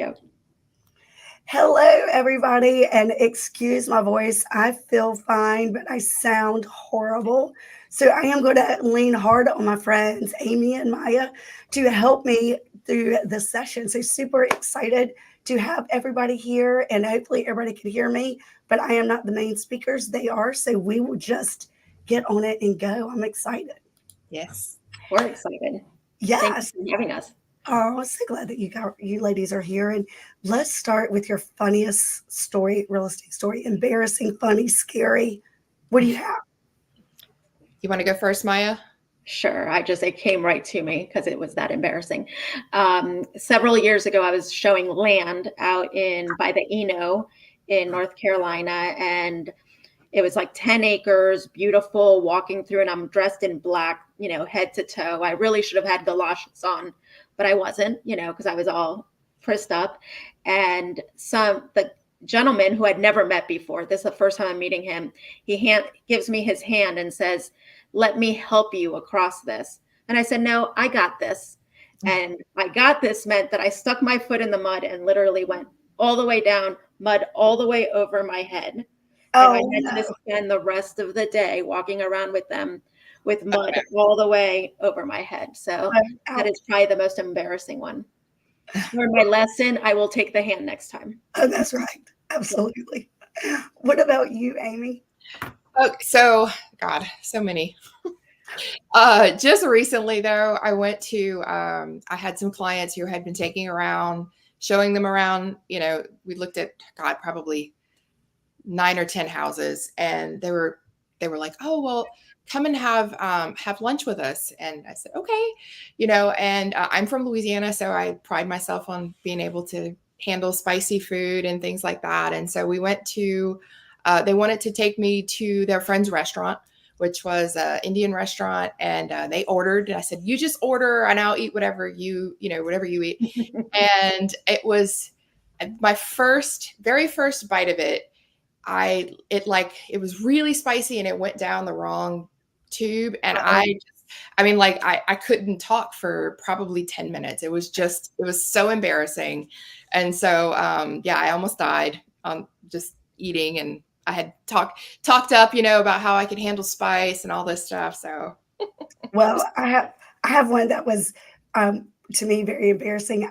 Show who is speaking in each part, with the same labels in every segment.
Speaker 1: Yep.
Speaker 2: Hello, everybody, and excuse my voice. I feel fine, but I sound horrible. So I am going to lean hard on my friends, Amy and Maya, to help me through this session. So super excited to have everybody here, and hopefully everybody can hear me. But I am not the main speakers; they are. So we will just get on it and go. I'm excited.
Speaker 3: Yes.
Speaker 1: We're excited. Thank
Speaker 2: Yes.
Speaker 1: you for having us.
Speaker 2: Oh, I'm so glad that you ladies are here. And let's start with your funniest story, real estate story. Embarrassing, funny, scary. What do you have?
Speaker 3: You want to go first, Maya?
Speaker 1: Sure. It came right to me because it was that embarrassing. Several years ago, I was showing land out by the Eno in North Carolina, and it was like 10 acres, beautiful, walking through, and I'm dressed in black, head to toe. I really should have had galoshes on, but I wasn't, because I was all pressed up. And the gentleman who I'd never met before, this is the first time I'm meeting him, gives me his hand and says, "Let me help you across this." And I said, "No, I got this." And I got this meant that I stuck my foot in the mud and literally went all the way down, mud all the way over my head. And I
Speaker 2: Oh,
Speaker 1: had to
Speaker 2: no.
Speaker 1: spend the rest of the day walking around with them with mud all the way over my head. So that is probably the most embarrassing one. For my lesson, I will take the hand next time.
Speaker 2: Oh, that's right. Absolutely. What about you, Amy?
Speaker 3: Oh, so God, so many. Just recently though, I went to I had some clients who had been showing them around, we looked at probably 9 or 10 houses, and they were like, "Oh, well, come and have lunch with us." And I said, "Okay." And I'm from Louisiana, so I pride myself on being able to handle spicy food and things like that. And so we went to they wanted to take me to their friend's restaurant, which was an Indian restaurant, and they ordered. And I said, "You just order, and I'll eat whatever whatever you eat." And it was my very first bite of it. It was really spicy, and it went down the wrong tube, and I couldn't talk for probably 10 minutes. It was so embarrassing. And so I almost died on just eating, and I had talked up, about how I could handle spice and all this stuff. So
Speaker 2: Well, I have one that was to me very embarrassing.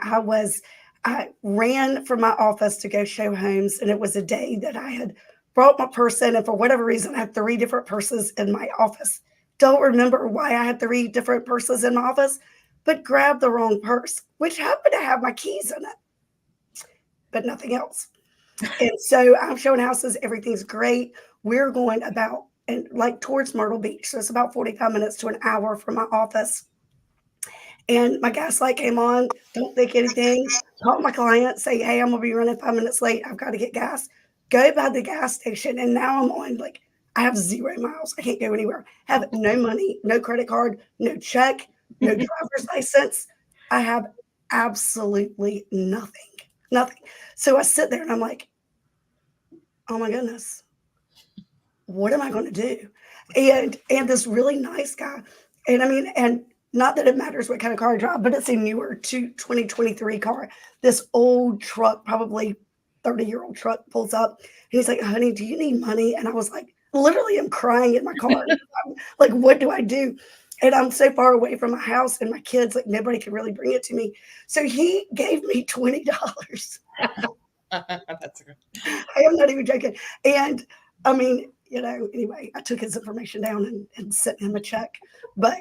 Speaker 2: I ran from my office to go show homes, and it was a day that I had brought my purse in, and for whatever reason, I had 3 different purses in my office. Don't remember why I had 3 different purses in my office, but grabbed the wrong purse, which happened to have my keys in it, but nothing else. And so I'm showing houses, everything's great. We're going about and like towards Myrtle Beach. So it's about 45 minutes to an hour from my office. And my gas light came on, don't think anything. Call my client, say, "Hey, I'm gonna be running 5 minutes late. I've got to get gas." Go by the gas station, and now I'm on I have 0 miles. I can't go anywhere. Have no money, no credit card, no check, no driver's license. I have absolutely nothing. Nothing. So I sit there and I'm like, oh my goodness, what am I going to do? And this really nice guy, and not that it matters what kind of car I drive, but it's a newer 2023 car. This old truck, probably 30-year-old truck, pulls up. And he's like, "Honey, do you need money?" And I was like, literally, I'm crying in my car. I'm like, what do I do? And I'm so far away from my house and my kids, like nobody can really bring it to me. So he gave me $20.
Speaker 3: that's good.
Speaker 2: I am not even joking. And anyway, I took his information down and sent him a check. But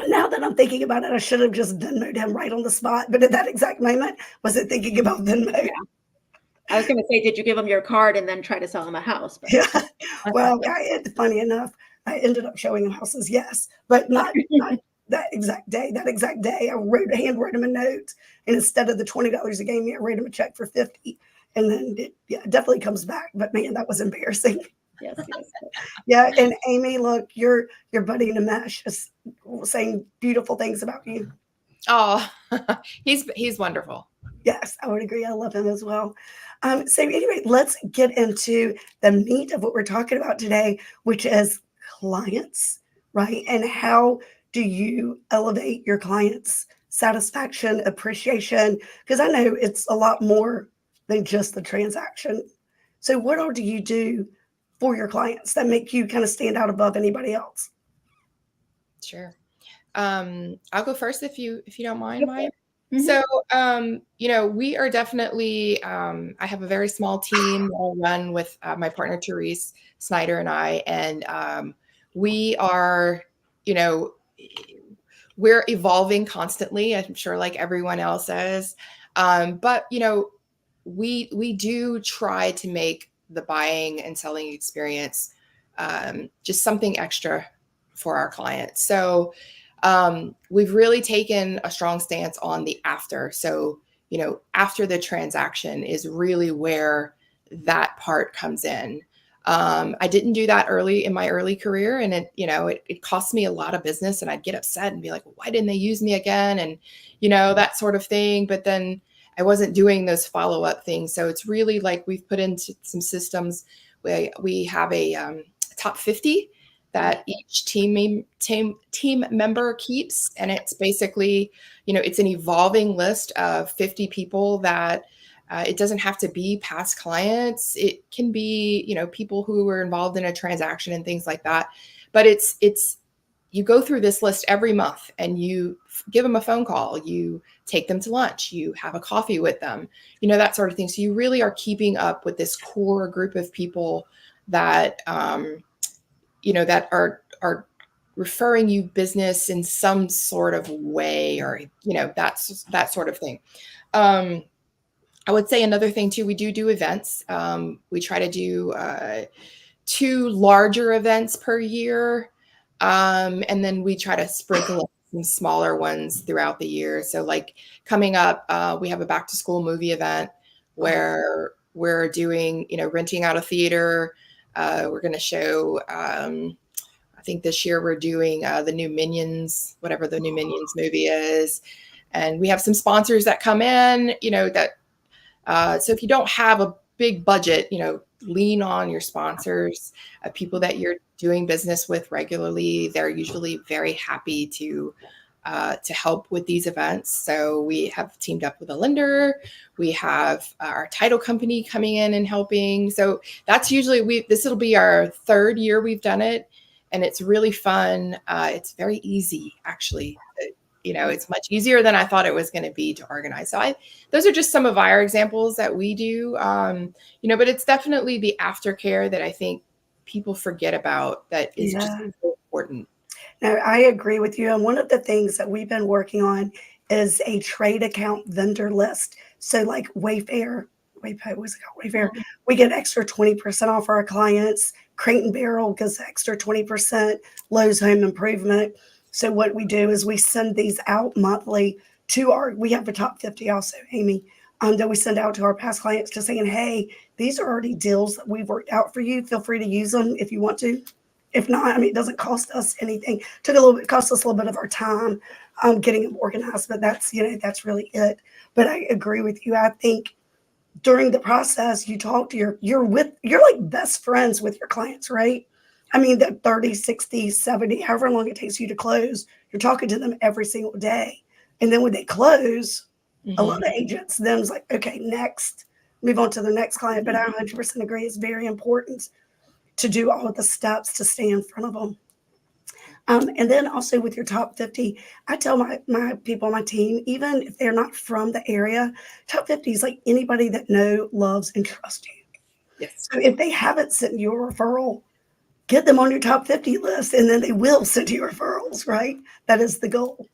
Speaker 2: now that I'm thinking about it, I should have just Venmoed him right on the spot. But at that exact moment, wasn't thinking about Venmo.
Speaker 1: Yeah. I was going to say, did you give him your card and then try to sell him a house? But...
Speaker 2: Yeah. Well, funny enough, I ended up showing him houses, yes, but not that exact day. That exact day, I handwrote him a note, and instead of the $20 he gave me, I wrote him a check for $50. And then it definitely comes back. But man, that was embarrassing.
Speaker 1: Yes.
Speaker 2: Yeah, and Amy, look, your buddy Nimesh is saying beautiful things about you.
Speaker 3: Oh, he's wonderful.
Speaker 2: Yes, I would agree. I love him as well. So anyway, let's get into the meat of what we're talking about today, which is clients, right? And how do you elevate your clients' satisfaction, appreciation, because I know it's a lot more than just the transaction. So what all do you do for your clients that make you kind of stand out above anybody else?
Speaker 3: Sure. I'll go first if you don't mind,
Speaker 1: Yep.
Speaker 3: Maya.
Speaker 1: Mhm.
Speaker 3: So, we are definitely, I have a very small team that I run with my partner, Therese Snyder, and I, and we are, you know, we're evolving constantly. I'm sure like everyone else is. But, we do try to make the buying and selling experience just something extra for our clients. So, we've really taken a strong stance on the after. So, after the transaction is really where that part comes in. I didn't do that early in my early career, and it cost me a lot of business, and I'd get upset and be like, why didn't they use me again? And, that sort of thing. But then I wasn't doing those follow-up things. So it's really like we've put into some systems where we have a top 50 that each team member keeps. And it's basically, it's an evolving list of 50 people that it doesn't have to be past clients. It can be, people who were involved in a transaction and things like that. But it's you go through this list every month and you give them a phone call, you take them to lunch, you have a coffee with them, that sort of thing. So you really are keeping up with this core group of people that that are referring you business in some sort of way, or that's that sort of thing. I would say another thing too, we do events. We try to do 2 larger events per year, and then we try to sprinkle some smaller ones throughout the year. So like coming up, we have a back to school movie event where we're doing, renting out a theater. We're going to show, I think this year we're doing the new Minions, whatever the new Minions movie is. And we have some sponsors that come in, so if you don't have a big budget, lean on your sponsors, people that you're doing business with regularly. They're usually very happy to help with these events. So we have teamed up with a lender. We have our title company coming in and helping. So that's usually this will be our 3rd year we've done it, and it's really fun. It's very easy, actually. It's much easier than I thought it was going to be to organize. So those are just some of our examples that we do, but it's definitely the aftercare that I think people forget about that is just so important.
Speaker 2: No, I agree with you. And one of the things that we've been working on is a trade account vendor list. So like Wayfair, we get extra 20% off our clients. Crate and Barrel gives extra 20%. Lowe's Home Improvement. So what we do is we send these out monthly we have a top 50 also, Amy, that we send out to our past clients just saying, hey, these are already deals that we've worked out for you. Feel free to use them if you want to. If not, it doesn't cost us anything. Cost us a little bit of our time getting them organized, but that's really it. But I agree with you. I think during the process, you talk to you're like best friends with your clients, right? That 30, 60, 70, however long it takes you to close, you're talking to them every single day. And then when they close, a lot of agents then is like, okay, next, move on to the next client. But I 100% agree. It's very important to do all of the steps to stay in front of them. And then also with your top 50, I tell my people on my team, even if they're not from the area, top 50 is like anybody that loves, and trusts you.
Speaker 3: Yes.
Speaker 2: So if they haven't sent you a referral, get them on your top 50 list, and then they will send you referrals, right? That is the goal.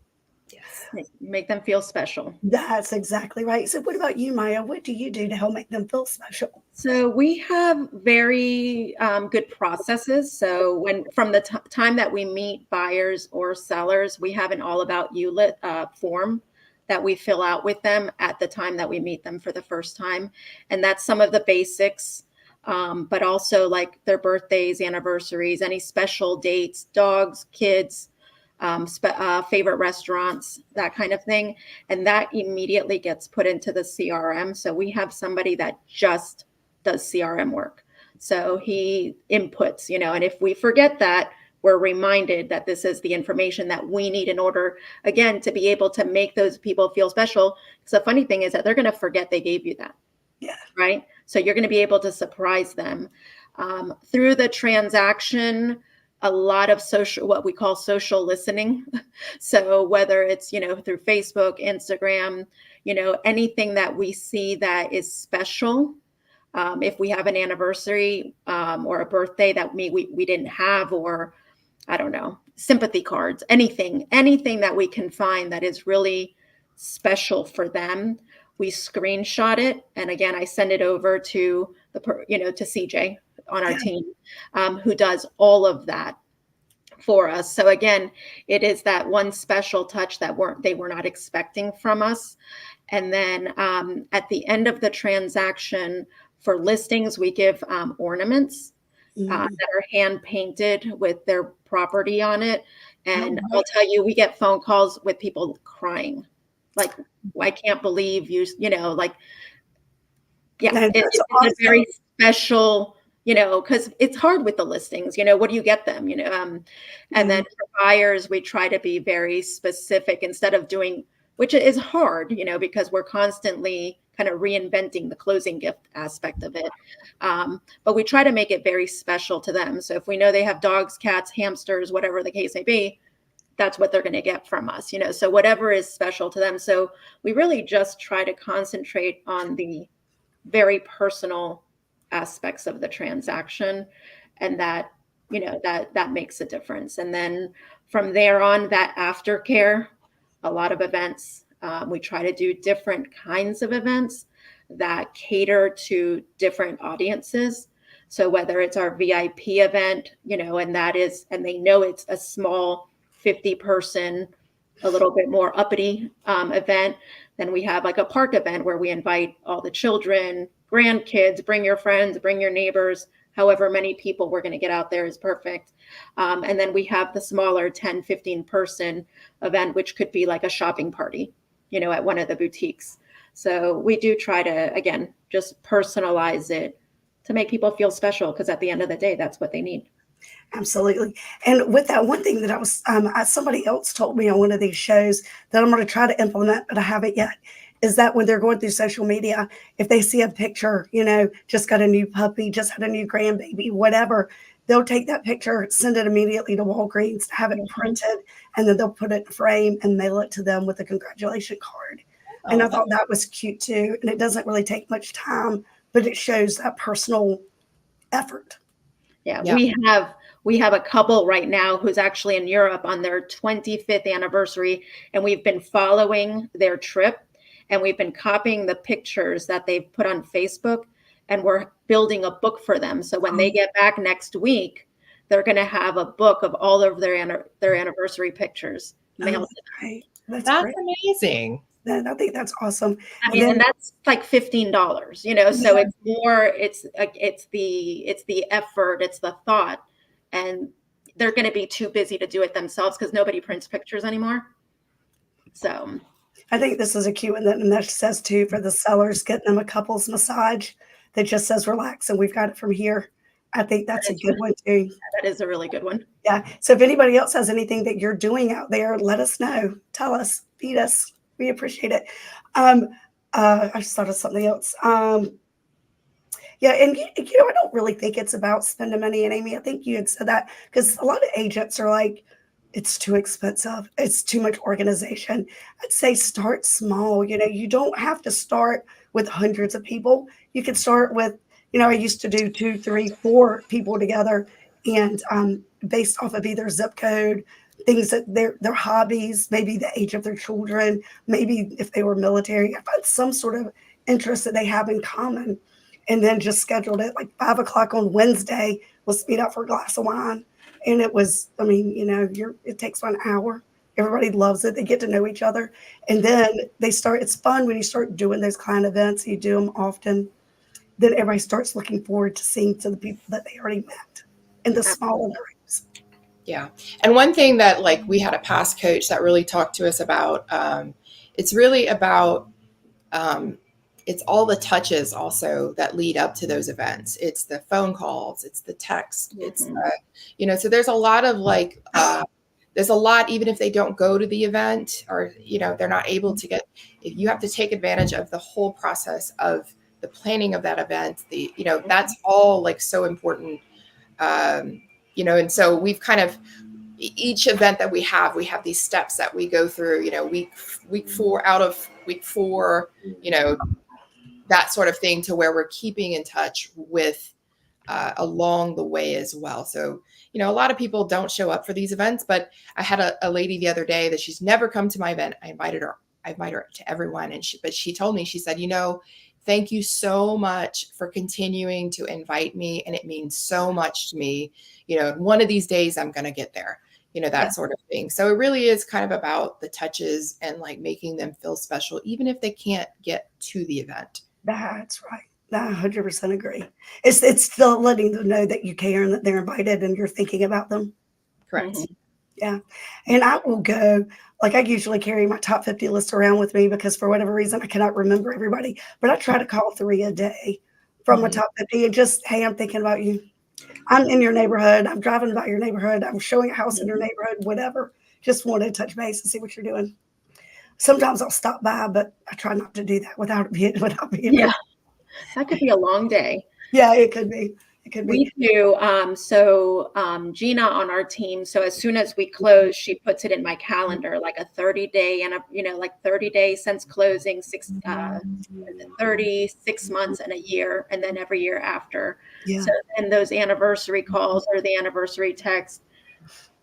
Speaker 3: Yes.
Speaker 1: Make them feel special.
Speaker 2: That's exactly right. So what about you, Maya? What do you do to help make them feel special?
Speaker 1: So we have very good processes. So from the time that we meet buyers or sellers, we have an all about you form that we fill out with them at the time that we meet them for the first time. And that's some of the basics, but also like their birthdays, anniversaries, any special dates, dogs, kids, favorite restaurants, that kind of thing. And that immediately gets put into the CRM. So we have somebody that just does CRM work. So he inputs, and if we forget that, we're reminded that this is the information that we need in order, again, to be able to make those people feel special. Because the funny thing is that they're going to forget they gave you that.
Speaker 2: Yeah.
Speaker 1: Right. So you're going to be able to surprise them through the transaction. A lot of what we call social listening. So whether it's, through Facebook, Instagram, anything that we see that is special. If we have an anniversary or a birthday that we didn't have, or I don't know, sympathy cards, anything that we can find that is really special for them, we screenshot it. And again, I send it over to to CJ on our team, who does all of that for us. So again, it is that one special touch that they were not expecting from us. And then at the end of the transaction for listings, we give ornaments that are hand painted with their property on it. And I'll tell you, we get phone calls with people crying. Like, I can't believe it's awesome. A very special, because it's hard with the listings, what do you get them, and then for buyers, we try to be very specific instead of doing, which is hard, because we're constantly kind of reinventing the closing gift aspect of it. But we try to make it very special to them. So if we know they have dogs, cats, hamsters, whatever the case may be, that's what they're going to get from us, so whatever is special to them. So we really just try to concentrate on the very personal aspects of the transaction, and that, that makes a difference. And then from there on, that aftercare, a lot of events, we try to do different kinds of events that cater to different audiences. So whether it's our VIP event, and they know it's a small 50-person, a little bit more uppity event. Then we have like a park event where we invite all the children, grandkids, bring your friends, bring your neighbors, however many people we're going to get out there is perfect. And then we have the smaller 10, 15-person event, which could be like a shopping party, at one of the boutiques. So we do try to, again, just personalize it to make people feel special, because at the end of the day, that's what they need.
Speaker 2: Absolutely. And with that, one thing that I was, somebody else told me on one of these shows that I'm going to try to implement, but I haven't yet, is that when they're going through social media, if they see a picture, just got a new puppy, just had a new grandbaby, whatever, they'll take that picture, send it immediately to Walgreens, have it printed, and then they'll put it in a frame and mail it to them with a congratulation card. And I thought that was cute too. And it doesn't really take much time, but it shows that personal effort.
Speaker 1: Yeah. We have a couple right now who's actually in Europe on their 25th anniversary, and we've been following their trip, and we've been copying the pictures that they've put on Facebook, and we're building a book for them. So when they get back next week, they're going to have a book of all of their anniversary pictures.
Speaker 2: That's great.
Speaker 3: That's amazing.
Speaker 2: I think that's awesome.
Speaker 1: And that's like $15, so it's more, it's the effort, it's the thought, and they're going to be too busy to do it themselves because nobody prints pictures anymore. So
Speaker 2: I think this is a cute one, and that says too, for the sellers, getting them a couples massage that just says relax, and we've got it from here. I think that's a good one too.
Speaker 1: That is a really good one.
Speaker 2: Yeah. So if anybody else has anything that you're doing out there, let us know. Tell us, feed us. We appreciate it. I just thought of something else. Yeah, and I don't really think it's about spending money. And Amy, I think you had said that, because a lot of agents are like, it's too expensive. It's too much organization. I'd say start small. You don't have to start with hundreds of people. You can start with, I used to do 2, 3, 4 people together, and based off of either zip code, things that their hobbies, maybe the age of their children, maybe if they were military, I find some sort of interest that they have in common, and then just scheduled it like 5:00 on Wednesday. Let's meet up for a glass of wine. And it was, it takes 1 hour. Everybody loves it. They get to know each other. And then it's fun when you start doing those kind of events, you do them often. Then everybody starts looking forward to seeing to the people that they already met in the smaller groups.
Speaker 3: Yeah. And one thing that we had a past coach that really talked to us about, it's really about it's all the touches also that lead up to those events. It's the phone calls, it's the text, it's so there's a lot of like there's a lot, even if they don't go to the event or they're not able to get, you have to take advantage of the whole process of the planning of that event. That's all like so important. And so we've kind of, each event that we have these steps that we go through, week 4 out of week 4, that sort of thing, to where we're keeping in touch with along the way as well. So, a lot of people don't show up for these events, but I had a lady the other day that she's never come to my event. I invite her to everyone. But she told me, she said, thank you so much for continuing to invite me. And it means so much to me. One of these days I'm going to get there, that sort of thing. So it really is kind of about the touches and like making them feel special, even if they can't get to the event.
Speaker 2: That's right. I 100% agree. It's still letting them know that you care and that they're invited and you're thinking about them.
Speaker 3: Correct.
Speaker 2: Yeah. And I will go, like I usually carry my top 50 list around with me because for whatever reason, I cannot remember everybody, but I try to call 3 a day from my top 50 and just, hey, I'm thinking about you. I'm in your neighborhood. I'm driving by your neighborhood. I'm showing a house in your neighborhood, whatever. Just wanted to touch base and see what you're doing. Sometimes I'll stop by, but I try not to do that without being.
Speaker 1: Yeah. That could be a long day.
Speaker 2: Yeah, it could be. It could be.
Speaker 1: We do. Gina on our team. So as soon as we close, she puts it in my calendar, like a 30-day and 30 days since closing, 36 months and a year, and then every year after.
Speaker 2: Yeah.
Speaker 1: So then those anniversary calls or the anniversary text,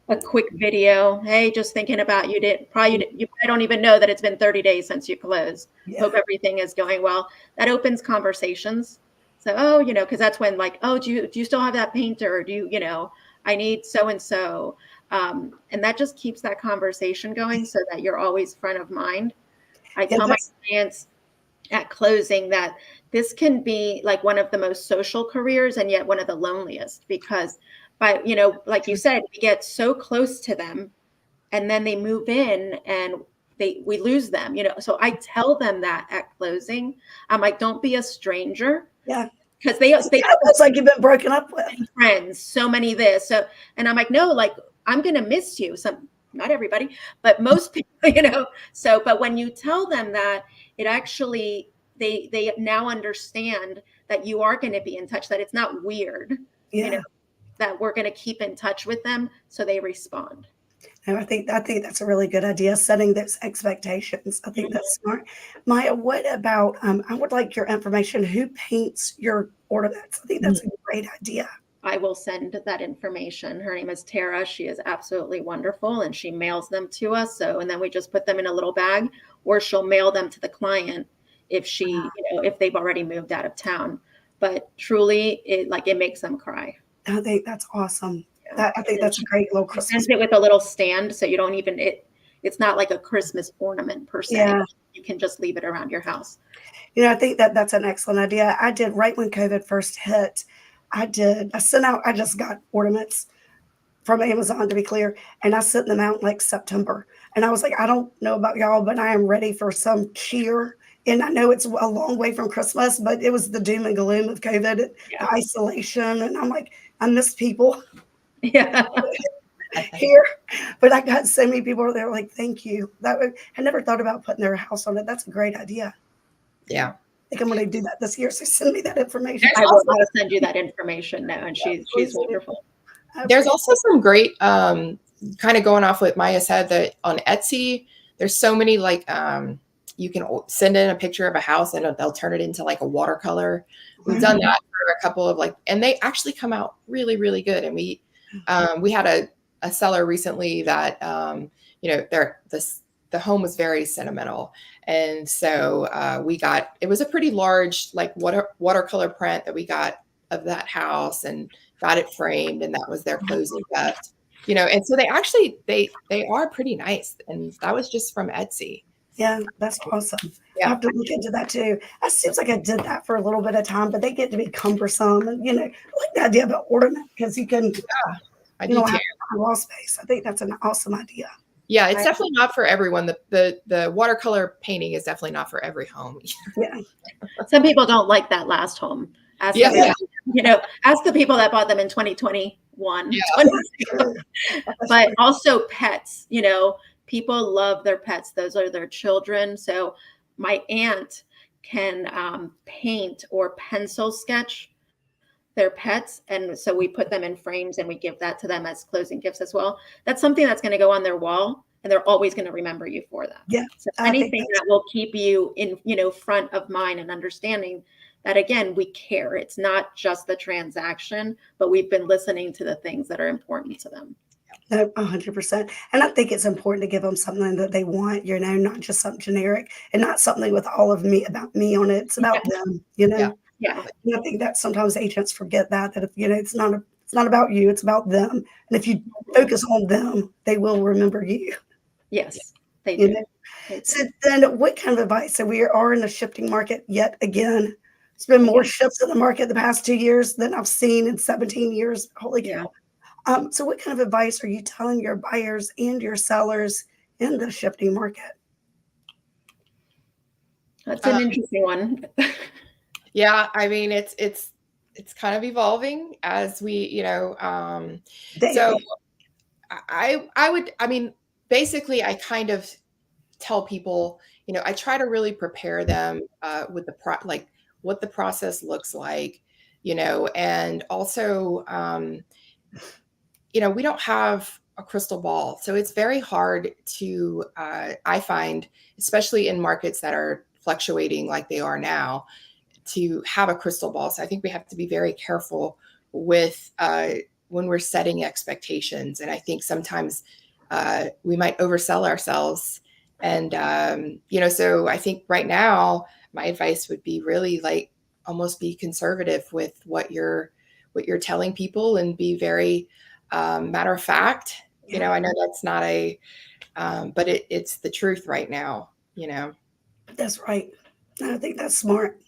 Speaker 1: a quick video. Hey, just thinking about you. You probably don't even know that it's been 30 days since you closed.
Speaker 2: Yeah.
Speaker 1: Hope everything is going well. That opens conversations. So, because that's when like, oh, do you still have that painter? Do you, I need so-and-so. And that just keeps that conversation going so that you're always front of mind. I tell my clients at closing that this can be like one of the most social careers and yet one of the loneliest, because like you said, we get so close to them and then they move in and we lose them, So I tell them that at closing, I'm like, don't be a stranger.
Speaker 2: Yeah.
Speaker 1: Because it's
Speaker 2: like you've been broken up with.
Speaker 1: Friends, so many this. So, and I'm like, no, like I'm going to miss you. Not everybody, but most people, So, but when you tell them that, it actually, they now understand that you are going to be in touch, that it's not weird, that we're going to keep in touch with them. So they respond.
Speaker 2: And I think that's a really good idea, setting those expectations. I think that's smart. Maya, what about, I would like your information. Who paints your ornaments? I think that's a great idea.
Speaker 1: I will send that information. Her name is Tara. She is absolutely wonderful, and she mails them to us. So, and then we just put them in a little bag, or she'll mail them to the client if if they've already moved out of town. But truly, it makes them cry.
Speaker 2: I think that's awesome. I think that's a great little Christmas.
Speaker 1: It with a little stand, so you don't even it's not like a Christmas ornament per se.
Speaker 2: Yeah.
Speaker 1: You can just leave it around your house.
Speaker 2: I think that's an excellent idea. I did right when COVID first hit. I just got ornaments from Amazon, to be clear, and I sent them out in like September. And I was like, I don't know about y'all, but I am ready for some cheer. And I know it's a long way from Christmas, but it was the doom and gloom of COVID, the isolation. And I'm like, I miss people.
Speaker 1: Yeah.
Speaker 2: Here, but I got so many people there like, thank you. I never thought about putting their house on it. That's a great idea.
Speaker 3: Yeah.
Speaker 2: I think I'm going to do that this year. So send me that information.
Speaker 1: I will send you that information now. And she's wonderful.
Speaker 3: There's also some great, kind of going off what Maya said, that on Etsy, there's so many like, you can send in a picture of a house and they'll turn it into like a watercolor. We've done that for a couple of and they actually come out really, really good. And we had a seller recently that, the home was very sentimental. And so it was a pretty large, like watercolor print that we got of that house and got it framed. And that was their closing gift, and so they are pretty nice. And that was just from Etsy.
Speaker 2: Yeah, that's awesome.
Speaker 3: Yeah.
Speaker 2: I have to look into that too. It seems like I did that for a little bit of time, but they get to be cumbersome. And, I like the idea of an ornament because you can,
Speaker 3: I do too.
Speaker 2: have wall space. I think that's an awesome idea.
Speaker 3: Yeah, it's
Speaker 1: I-
Speaker 3: definitely not for everyone. The watercolor painting is definitely not for every home.
Speaker 2: Yeah.
Speaker 1: Some people don't like that last home. Ask
Speaker 3: Yeah.
Speaker 1: everybody, ask the people that bought them in 2021.
Speaker 3: Yeah.
Speaker 1: But also pets, people love their pets. Those are their children. So my aunt can paint or pencil sketch their pets. And so we put them in frames and we give that to them as closing gifts as well. That's something that's going to go on their wall and they're always going to remember you for that.
Speaker 2: Yeah.
Speaker 1: So
Speaker 2: I think
Speaker 1: anything that will keep you in, front of mind and understanding that, again, we care. It's not just the transaction, but we've been listening to the things that are important to them.
Speaker 2: No, 100%. And I think it's important to give them something that they want, not just something generic and not something with all of me about me on it. It's about them,
Speaker 3: Yeah.
Speaker 1: Yeah.
Speaker 2: And I think that sometimes agents forget that if, it's not about you, it's about them. And if you focus on them, they will remember you.
Speaker 1: Yes, they
Speaker 2: You
Speaker 1: do.
Speaker 2: know?
Speaker 1: They do.
Speaker 2: So then what kind of advice? So we are in a shifting market yet again. It's been more shifts in the market the past 2 years than I've seen in 17 years. Holy cow. So what kind of advice are you telling your buyers and your sellers in the shifting market?
Speaker 1: That's an interesting one.
Speaker 3: Yeah, I mean it's kind of evolving as we, so
Speaker 2: Daily.
Speaker 3: I mean, basically I kind of tell people, I try to really prepare them with like what the process looks like, and also, we don't have a crystal ball. So it's very hard to, I find, especially in markets that are fluctuating like they are now, to have a crystal ball. So I think we have to be very careful with when we're setting expectations. And I think sometimes we might oversell ourselves. And, so I think right now, my advice would be really like almost be conservative with what you're telling people and be very matter of fact. I know that's not but it's the truth right now,
Speaker 2: That's right. I think that's smart.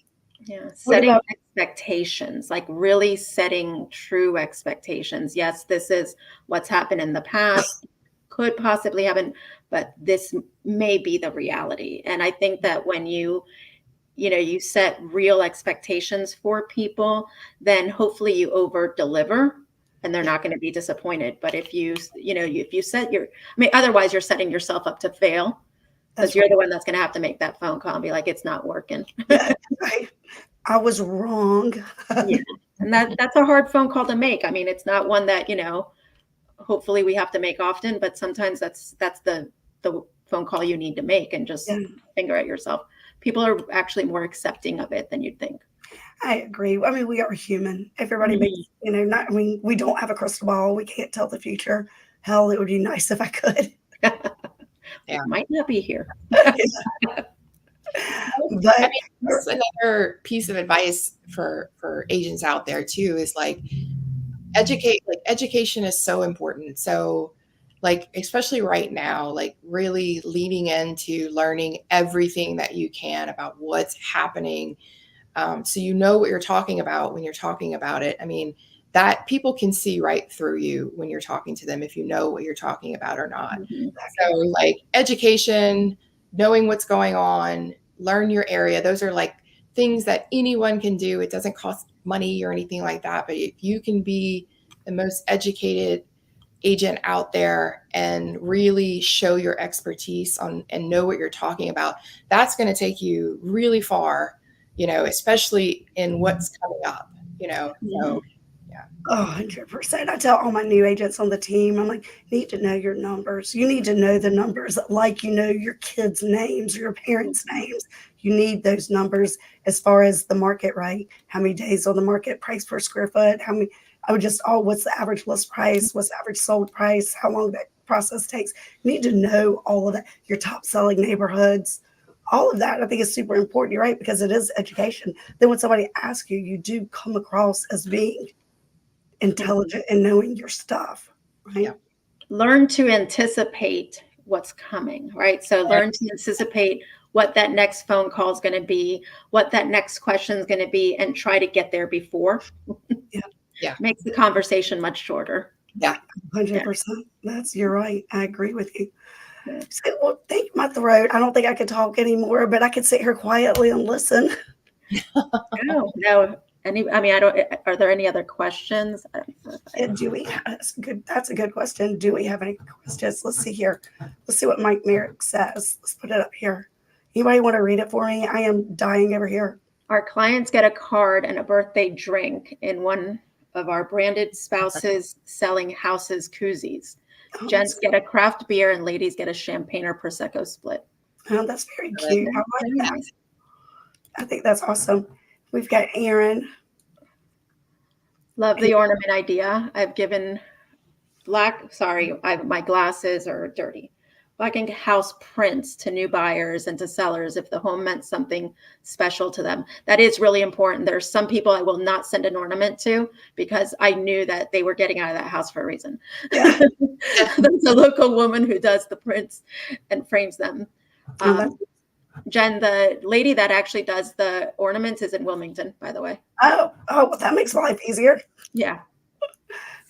Speaker 1: Yeah,
Speaker 2: What
Speaker 1: setting
Speaker 2: about
Speaker 1: expectations, like really setting true expectations. Yes, this is what's happened in the past, could possibly happen, but this may be the reality. And I think that when you set real expectations for people, then hopefully you over deliver and they're not going to be disappointed. But if you set otherwise you're setting yourself up to fail. Because
Speaker 2: That's
Speaker 1: you're the one that's going to have to make that phone call and be like, it's not working.
Speaker 2: yeah, right. I was wrong.
Speaker 1: Yeah. And that's a hard phone call to make. I mean, it's not one that, hopefully we have to make often, but sometimes that's the phone call you need to make and just
Speaker 2: Yeah.
Speaker 1: finger at yourself. People are actually more accepting of it than you'd think.
Speaker 2: I agree. I mean, we are human. Everybody makes, we don't have a crystal ball. We can't tell the future. Hell, it would be nice if I could.
Speaker 3: Yeah.
Speaker 1: Might not be here.
Speaker 2: But
Speaker 3: I mean, that's another piece of advice for agents out there too, is like education is so important. So like, especially right now, like really leaning into learning everything that you can about what's happening. So you know what you're talking about when you're talking about it. I mean, that people can see right through you when you're talking to them if you know what you're talking about or not.
Speaker 1: Mhm.
Speaker 3: So like education, knowing what's going on, learn your area. Those are like things that anyone can do. It doesn't cost money or anything like that. But if you can be the most educated agent out there and really show your expertise on and know what you're talking about, that's going to take you really far, especially in what's coming up, so.
Speaker 2: 100%. I tell all my new agents on the team, I'm like, you need to know your numbers. You need to know the numbers like your kids' names, your parents' names. You need those numbers as far as the market, right? How many days on the market, price per square foot, what's the average list price, what's the average sold price, how long that process takes. You need to know all of that, your top selling neighborhoods. All of that I think is super important, right? Because it is education. Then when somebody asks you, you do come across as being intelligent and knowing your stuff, right?
Speaker 3: Yeah.
Speaker 1: Learn to anticipate what's coming, right? So learn to anticipate what that next phone call is going to be, what that next question is going to be, and try to get there before.
Speaker 3: Yeah.
Speaker 1: Makes the conversation much shorter.
Speaker 3: Yeah.
Speaker 2: 100%. You're right. I agree with you. So, well, thank my throat. I don't think I could talk anymore, but I could sit here quietly and listen.
Speaker 1: No, no. I mean, I don't, are there any other questions? I don't know if
Speaker 2: And do we? That's a good question. Do we have any questions? Let's see here. Let's see what Mike Merrick says. Let's put it up here. Anybody want to read it for me? I am dying over here.
Speaker 1: Our clients get a card and a birthday drink in one of our branded spouses selling houses koozies.
Speaker 2: Oh,
Speaker 1: Gents get a craft beer and ladies get a champagne or Prosecco split.
Speaker 2: that's very cute. I like
Speaker 1: Very
Speaker 2: that.
Speaker 1: nice.
Speaker 2: I think that's awesome. We've got Aaron.
Speaker 1: Love the ornament idea. I've given my glasses are dirty. Black and house prints to new buyers and to sellers if the home meant something special to them. That is really important. There's some people I will not send an ornament to because I knew that they were getting out of that house for a reason.
Speaker 2: Yeah.
Speaker 1: There's a local woman who does the prints and frames them. Jen, the lady that actually does the ornaments is in Wilmington, by the way.
Speaker 2: Oh, well, that makes life easier.
Speaker 1: Yeah.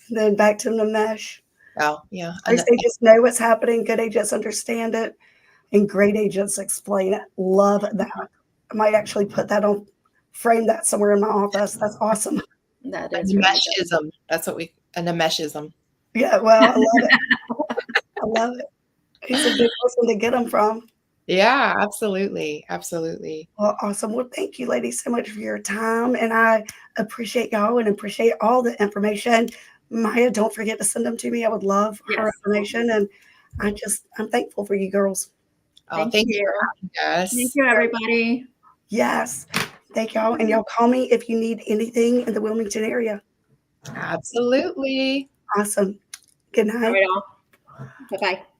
Speaker 2: Then back to the mesh.
Speaker 3: Oh, yeah.
Speaker 2: They just know what's happening. Good agents understand it, and great agents explain it. Love that. I might actually put that on, frame that somewhere in my office. That's awesome.
Speaker 1: That
Speaker 3: A
Speaker 1: is really good.
Speaker 3: nemeshism. That's what a nemeshism.
Speaker 2: Yeah, well, I love it. I love it. He's a good person to get them from.
Speaker 3: Yeah, absolutely. Absolutely.
Speaker 2: Well, awesome. Well, thank you, ladies, so much for your time. And I appreciate y'all and appreciate all the information. Maya, don't forget to send them to me. I would love her
Speaker 1: Yes.
Speaker 2: information. And I'm thankful for you girls.
Speaker 3: Oh, thank you for having us.
Speaker 1: Thank you, everybody.
Speaker 2: Yes. Thank y'all. And y'all call me if you need anything in the Wilmington area.
Speaker 3: Absolutely.
Speaker 2: Awesome. Good night.
Speaker 1: All right, all. Bye-bye.